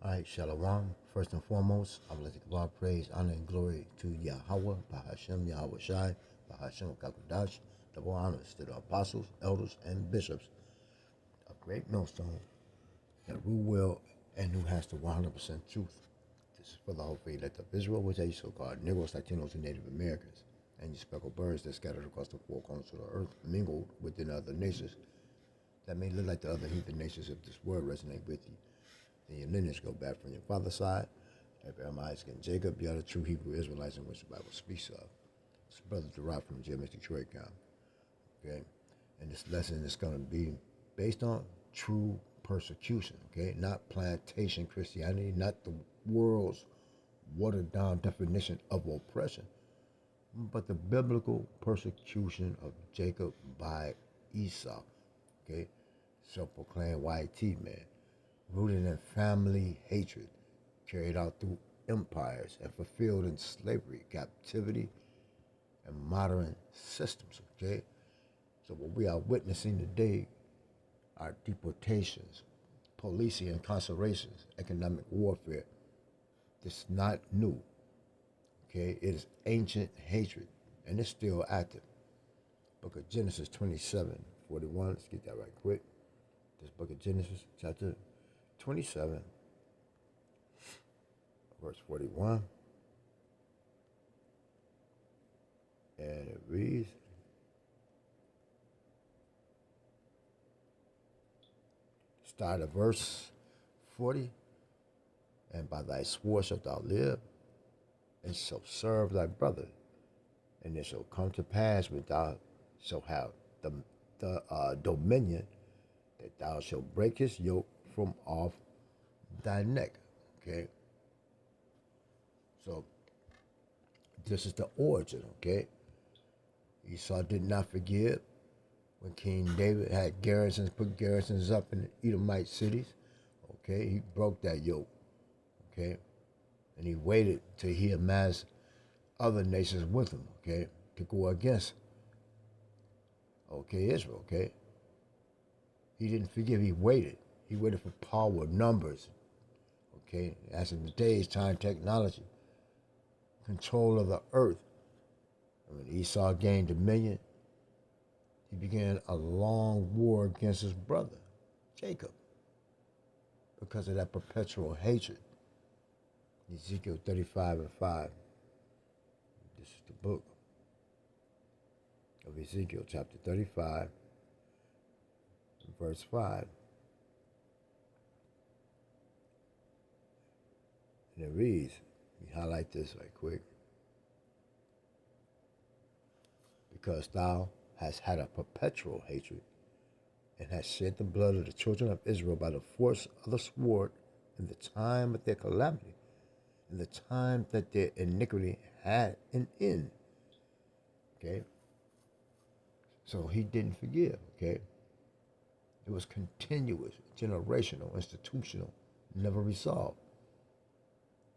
All right, Shalom. First and foremost, I would like to give all praise, honor, and glory to Yahweh, Bahashem, Yahweh Shai, Bahashem, Kakodash. Double honors to the apostles, elders, and bishops, a great millstone that rule well and who has the 100% truth. This is for the whole faith of Israel, which are you so-called Negroes, Latinos, and Native Americans, and you speckled birds that scattered across the four corners of the earth, mingled within other nations that may look like the other heathen nations if this word resonates with you. Then your lineage go back from your father's side, Abraham, Isaac, and Jacob. You are the true Hebrew Israelites in which the Bible speaks of. This brother derived from the geometric trade count. Okay? And this lesson is going to be based on true persecution, okay? Not plantation Christianity, not the world's watered down definition of oppression, but the biblical persecution of Jacob by Esau, okay? Self-proclaimed YT man, rooted in family hatred, carried out through empires and fulfilled in slavery, captivity, and modern systems, okay? So what we are witnessing today are deportations, policing incarcerations, economic warfare. This is not new, okay? It is ancient hatred, and it's still active. Book of Genesis 27:41. Let's get that right quick. This book of Genesis, chapter 27, verse 41. And it reads, start at verse 40. And by thy sword shalt thou live, and shalt serve thy brother. And it shall come to pass when thou shalt have the dominion, that thou shalt break his yoke from off thy neck. Okay? So, this is the origin, okay? Esau did not forgive when King David had put garrisons up in the Edomite cities. Okay? He broke that yoke. Okay? And he waited till he amassed other nations with him, okay, to go against, okay, Israel, okay? He didn't forgive, he waited. He waited for power, numbers, okay? As in today's time, technology, control of the earth. And when Esau gained dominion, he began a long war against his brother, Jacob, because of that perpetual hatred. Ezekiel 35:5. This is the book of Ezekiel, chapter 35, verse 5. And it reads, let me highlight this right quick. Because thou hast had a perpetual hatred, and hast shed the blood of the children of Israel by the force of the sword in the time of their calamity, in the time that their iniquity had an end. Okay? So he didn't forgive, okay? It was continuous, generational, institutional, never resolved.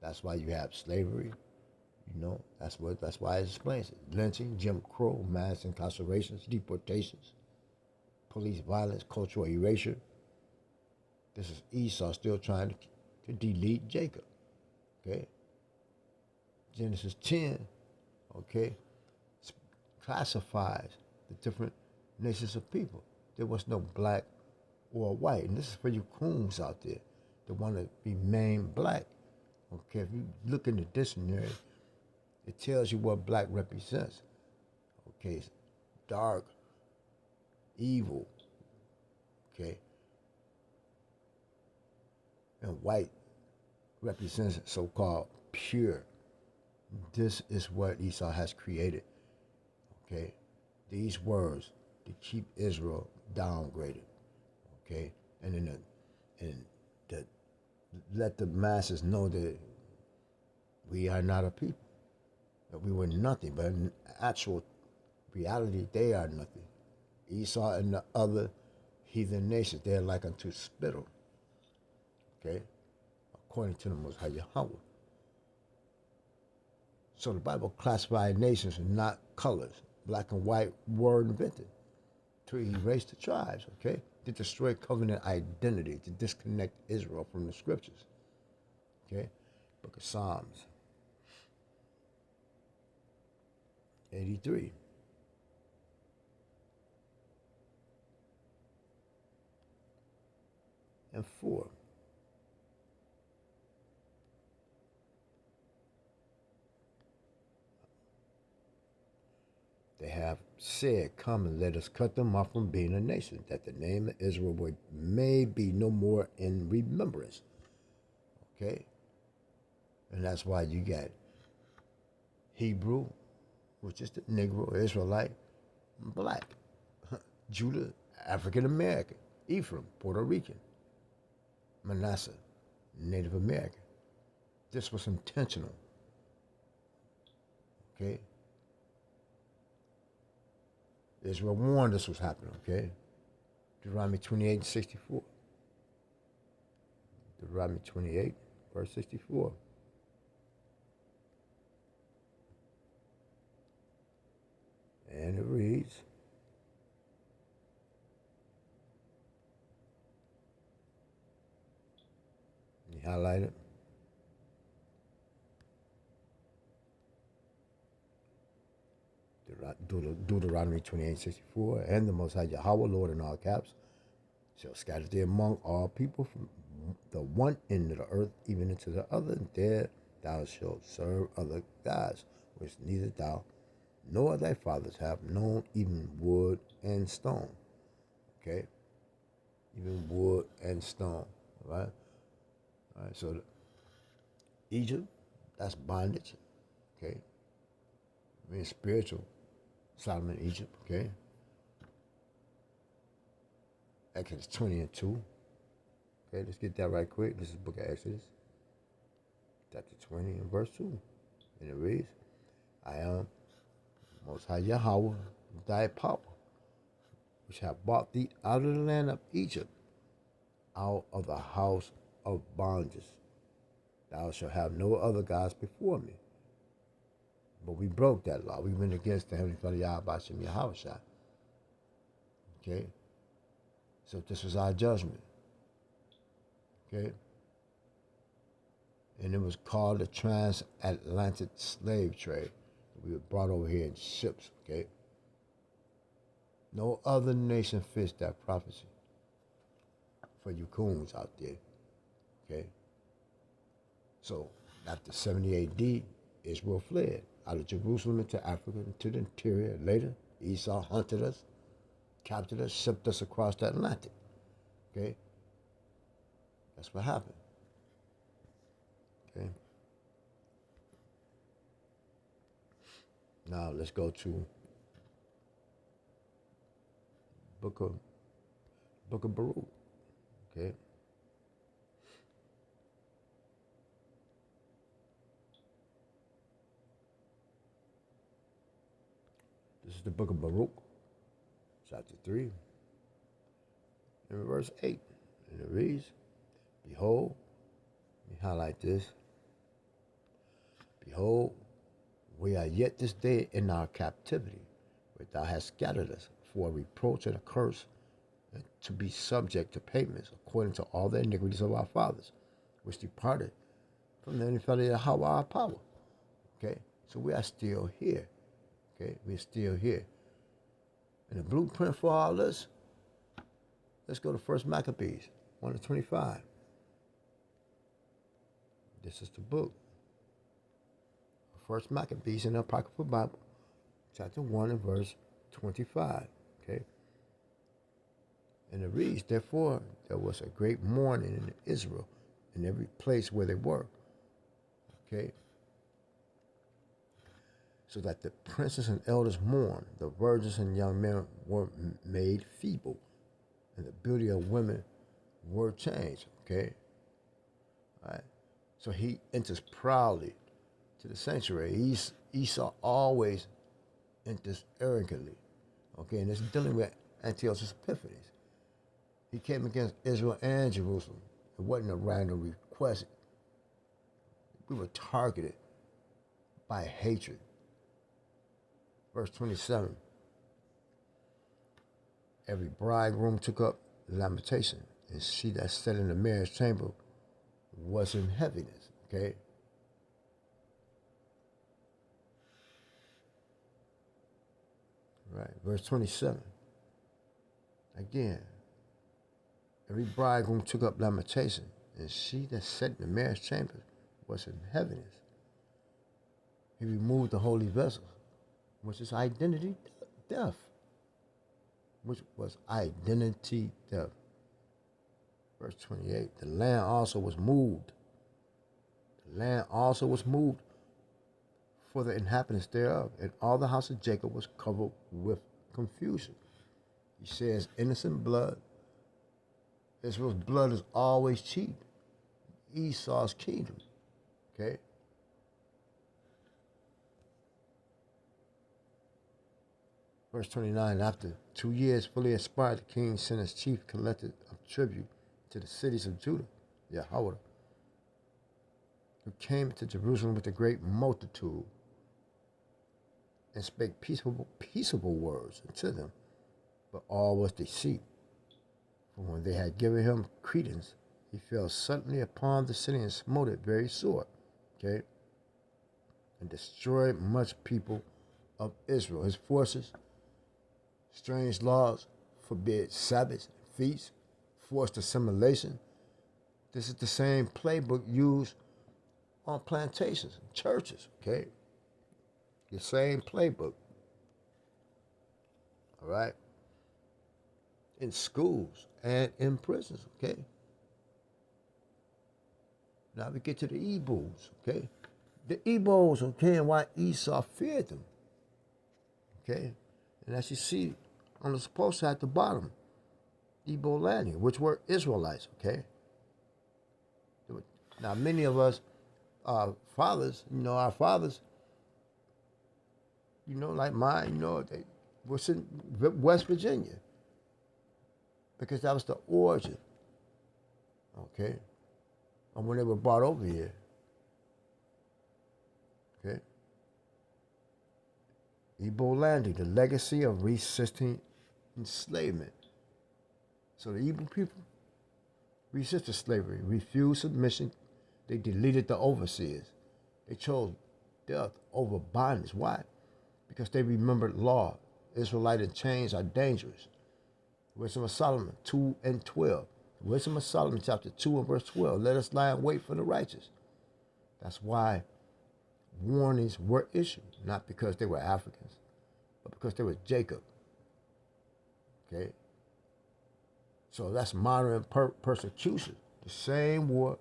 That's why you have slavery, that's why it explains it. Lynching, Jim Crow, mass incarcerations, deportations, police violence, cultural erasure. This is Esau still trying to delete Jacob, okay? Genesis 10, okay, classifies the different nations of people. There was no black or white. And this is for you coons out there that want to be named black. Okay, if you look in the dictionary, it tells you what black represents. Okay, it's dark, evil, okay? And white represents so-called pure. This is what Esau has created, okay? These words to keep Israel downgraded, okay? And to let the masses know that we are not a people, that we were nothing, but in actual reality, they are nothing. Esau and the other heathen nations, they are like unto spittle, okay? According to the Most High Yahweh. So the Bible classified nations not colors. Black and white were invented to erase the tribes, okay? To destroy covenant identity, to disconnect Israel from the scriptures. Okay? Book of Psalms, 83. And 4. They have said, come and let us cut them off from being a nation, that the name of Israel may be no more in remembrance. Okay? And that's why you got Hebrew, which is the Negro, Israelite, Black, Judah, African American, Ephraim, Puerto Rican, Manasseh, Native American. This was intentional. Okay? Israel warned this was happening, okay? Deuteronomy 28:64. Deuteronomy 28, verse 64. And it reads, you highlight it. Deuteronomy 28:64, and the Most High Yahweh, Lord in all caps, shall scatter thee among all people from the one end of the earth even into the other, and there thou shalt serve other gods, which neither thou nor thy fathers have known, even wood and stone. Okay? Even wood and stone. All right? All right, so Egypt, that's bondage. Okay? I mean, spiritual Solomon, Egypt. Okay? Exodus 20 and 2. Okay, let's get that right quick. This is the book of Exodus, chapter 20 and verse 2. And it reads, I am Most High Yahweh, thy power, which have brought thee out of the land of Egypt, out of the house of bondage. Thou shalt have no other gods before me. But we broke that law. We went against the Heavenly Father Yahweh Shem Yahweh. Okay? So this was our judgment. Okay? And it was called the transatlantic slave trade. We were brought over here in ships, okay? No other nation fits that prophecy for you coons out there, okay? So after 70 AD, Israel fled out of Jerusalem into Africa, into the interior. Later, Esau hunted us, captured us, shipped us across the Atlantic, okay? That's what happened, okay? Now let's go to Book of Baruch, okay? This is the Book of Baruch, chapter 3, and verse 8. And it reads, Behold, let me highlight this. Behold, we are yet this day in our captivity, where thou hast scattered us for a reproach and a curse, and to be subject to payments according to all the iniquities of our fathers, which departed from the infidel of our power. Okay, so we are still here. Okay, we're still here. And the blueprint for all this, let's go to 1 Maccabees 1:25. This is the book. 1 Maccabees in the Apocryphal Bible, chapter 1 and verse 25. Okay. And it reads, Therefore there was a great mourning in Israel in every place where they were. Okay. So that the princes and elders mourned, the virgins and young men were made feeble, and the beauty of women were changed. Okay. All right. So he enters proudly to the sanctuary. Esau always enters arrogantly. Okay, and it's dealing with Antiochus Epiphanes. He came against Israel and Jerusalem. It wasn't a random request. We were targeted by hatred. Verse 27. Every bridegroom took up lamentation, and she that sat in the marriage chamber was in heaviness. Okay? Right, verse 27. Again, every bridegroom took up lamentation, and she that sat in the marriage chamber was in heaviness. He removed the holy vessels, which is identity theft. Which was identity theft. Verse 28. The land also was moved. The land also was moved for the inhabitants thereof, and all the house of Jacob was covered with confusion. He says, innocent blood. Israel's blood is always cheap. Esau's kingdom. Okay? Verse 29, after 2 years fully expired, the king sent his chief collector of tribute to the cities of Judah, Yahweh, who came to Jerusalem with a great multitude and spake peaceable words unto them, but all was deceit. For when they had given him credence, he fell suddenly upon the city and smote it very sore, okay, and destroyed much people of Israel. His forces, strange laws, forbid Sabbaths, feasts, forced assimilation. This is the same playbook used on plantations and churches, okay? The same playbook, all right? In schools and in prisons, okay? Now we get to the Ebos, okay? The Ebos, okay, and why Esau feared them, okay? And as you see on the poster at the bottom, Ebo landing, which were Israelites, okay? Now many of us, fathers, our fathers, like mine, they was in West Virginia because that was the origin, okay? And when they were brought over here, okay? Ebo landing, the legacy of resisting enslavement. So the Ebo people resisted slavery, refused submission. They deleted the overseers. They chose death over bondage. Why? Because they remembered law. Israelite and chains are dangerous. Wisdom of Solomon 2 and 12. Wisdom of Solomon chapter 2 and verse 12. Let us lie in wait for the righteous. That's why warnings were issued, not because they were Africans, but because they were Jacob. Okay? So that's modern persecution. The same war,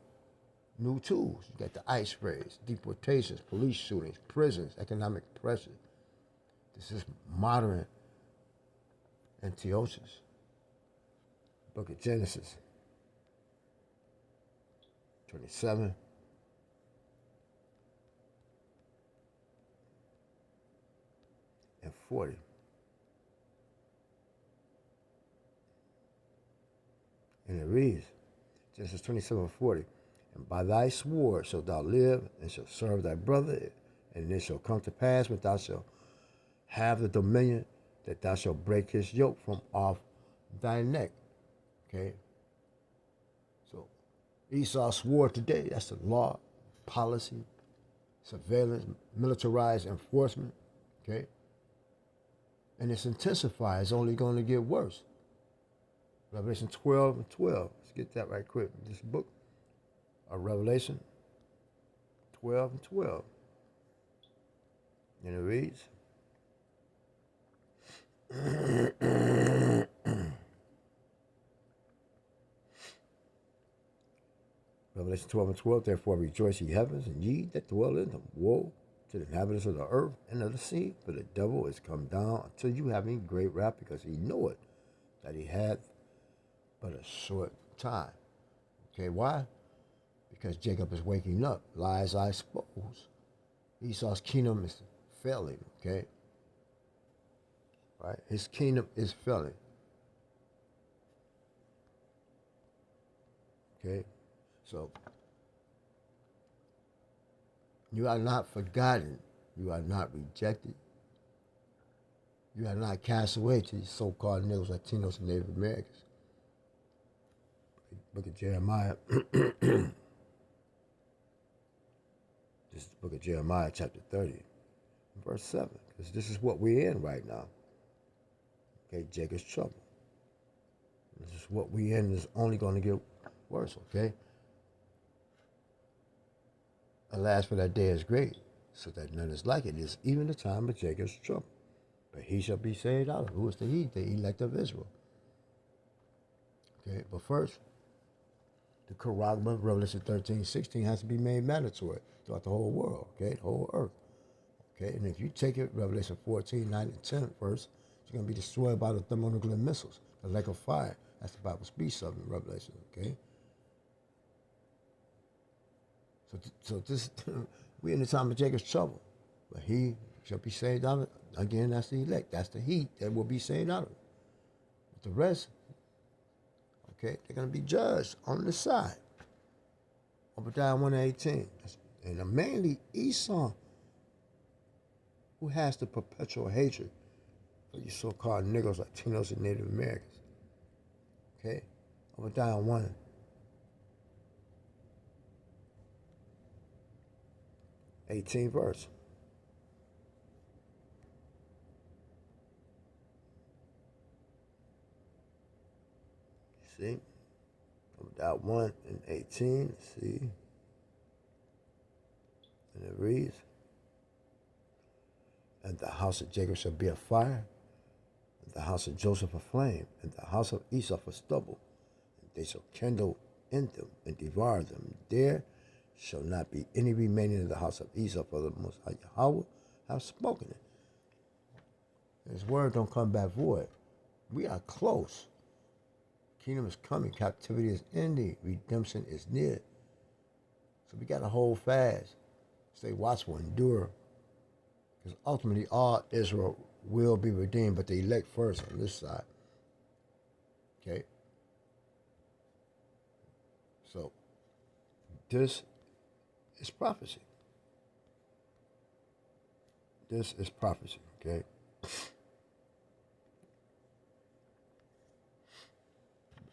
new tools. You got the ice raids, deportations, police shootings, prisons, economic pressure. This is modern Antiochus. Book of Genesis 27. And 40. And it reads, Genesis 27:40, and by thy sword shalt thou live, and shalt serve thy brother, and it shall come to pass when thou shalt have the dominion, that thou shalt break his yoke from off thy neck. Okay? So Esau swore today, that's the law, policy, surveillance, militarized enforcement. Okay? And it's intensified, it's only going to get worse. Revelation 12 and 12. Let's get that right quick. This book of Revelation 12 and 12. And it reads, Revelation 12 and 12, therefore rejoice ye heavens, and ye that dwell in them. Woe to the inhabitants of the earth and of the sea, for the devil is come down until you having great wrath, because he knoweth that he hath but a short time. Okay, why? Because Jacob is waking up. Lies I suppose. Esau's kingdom is failing, okay? Right? His kingdom is failing. Okay? So, you are not forgotten. You are not rejected. You are not cast away to these so-called Negroes, Latinos, and Native Americans. Book of Jeremiah book of Jeremiah, chapter 30, verse 7, because this is what we're in right now. Okay, Jacob's trouble. This is what we're in, is only going to get worse, okay? Alas, for that day is great, so that none is like it. It is even the time of Jacob's trouble. But he shall be saved out of it. Who is the he? The elect of Israel. Okay, but first, the Quran, Revelation 13:16, has to be made mandatory throughout the whole world, okay, the whole earth. Okay, and if you take it, Revelation 14:9 and 10 first, it's going to be destroyed by the thermonuclear missiles, the lake of fire. That's the Bible speaks of in Revelation, okay? So this, we're in the time of Jacob's trouble. But he shall be saved out of it. Again, that's the elect. That's the heat that will be saved out of it. But the rest, okay, they're going to be judged on the side. Obadiah 1:18. And mainly Esau, who has the perpetual hatred for you so-called Negroes, Latinos, and Native Americans. Okay? Obadiah 1. 18th verse. See? Obadiah 1 and 18. See? And it reads, and the house of Jacob shall be a fire, and the house of Joseph a flame, and the house of Esau a stubble, and they shall kindle in them and devour them. There shall not be any remaining in the house of Esau, for the Most High Yahweh have spoken it. His word don't come back void. We are close. Kingdom is coming. Captivity is ending. Redemption is near. So we got to hold fast. Stay watchful, endure. Because ultimately all Israel will be redeemed, but the elect first on this side. Okay? So this is prophecy. This is prophecy, okay?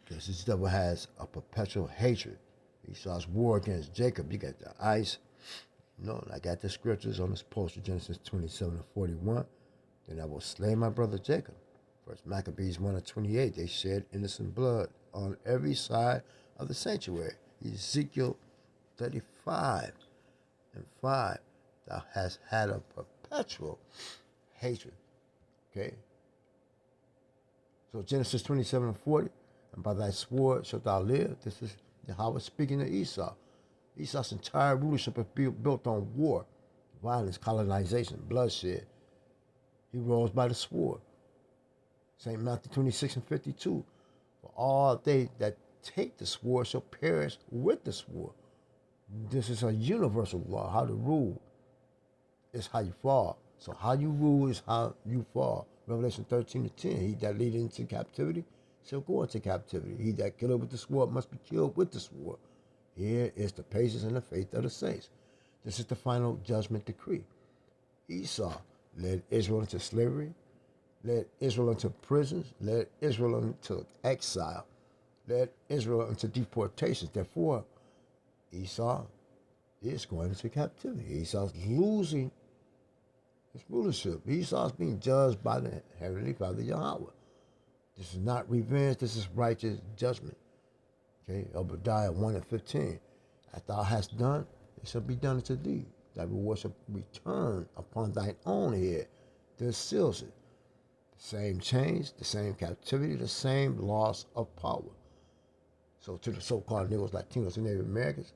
Because this devil has a perpetual hatred. Esau's war against Jacob. You got the ice. No, I got the scriptures on this poster, Genesis 27:41. Then I will slay my brother Jacob. First Maccabees 1:28. They shed innocent blood on every side of the sanctuary. Ezekiel 35:5. Thou hast had a perpetual hatred. Okay? So Genesis 27:40. And by thy sword shalt thou live. This is Yahweh speaking to Esau. Esau's entire rulership is built on war, violence, colonization, bloodshed. He rose by the sword. St. Matthew 26:52. For all they that take the sword shall perish with the sword. This is a universal law. How to rule is how you fall. So how you rule is how you fall. Revelation 13:10. He that lead into captivity shall go into captivity. He that killeth with the sword must be killed with the sword. Here is the patience and the faith of the saints. This is the final judgment decree. Esau led Israel into slavery, led Israel into prisons, led Israel into exile, led Israel into deportations. Therefore, Esau is going into captivity. Esau's losing his rulership. Esau's being judged by the Heavenly Father Yahweh. This is not revenge, this is righteous judgment. Okay, Obadiah 1:15. As thou hast done, it shall be done unto thee. Thy reward shall return upon thine own head. This seals it. The same change, the same captivity, the same loss of power. So to the so-called Negroes, Latinos, and Native Americans,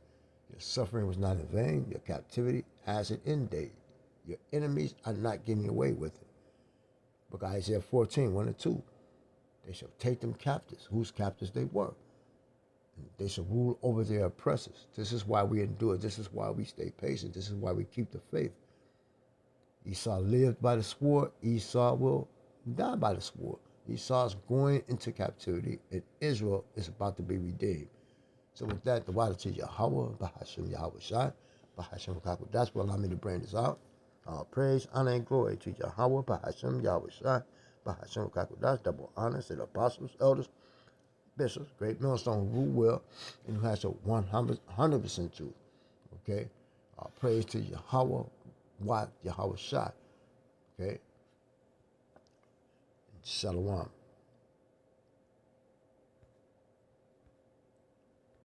your suffering was not in vain. Your captivity has an end date. Your enemies are not getting away with it. Book of Isaiah 14:1-2. They shall take them captives, whose captives they were. And they shall rule over their oppressors. This is why we endure. This is why we stay patient. This is why we keep the faith. Esau lived by the sword. Esau will die by the sword. Esau's going into captivity, and Israel is about to be redeemed. So with that, the water to Yahweh, Bahashem Yahweh Shai, Bahashem Kakudash will allow me to bring this out. All praise, honor, and glory to Yahweh, Bahashem Yahweh Shai, Bahashem Kakudash, double honors to the apostles, elders, bishops, great millstone who rule well, and who has a 100% truth. Okay? Praise to Yahweh, Wat Yahweh Shai. Okay? Shalom.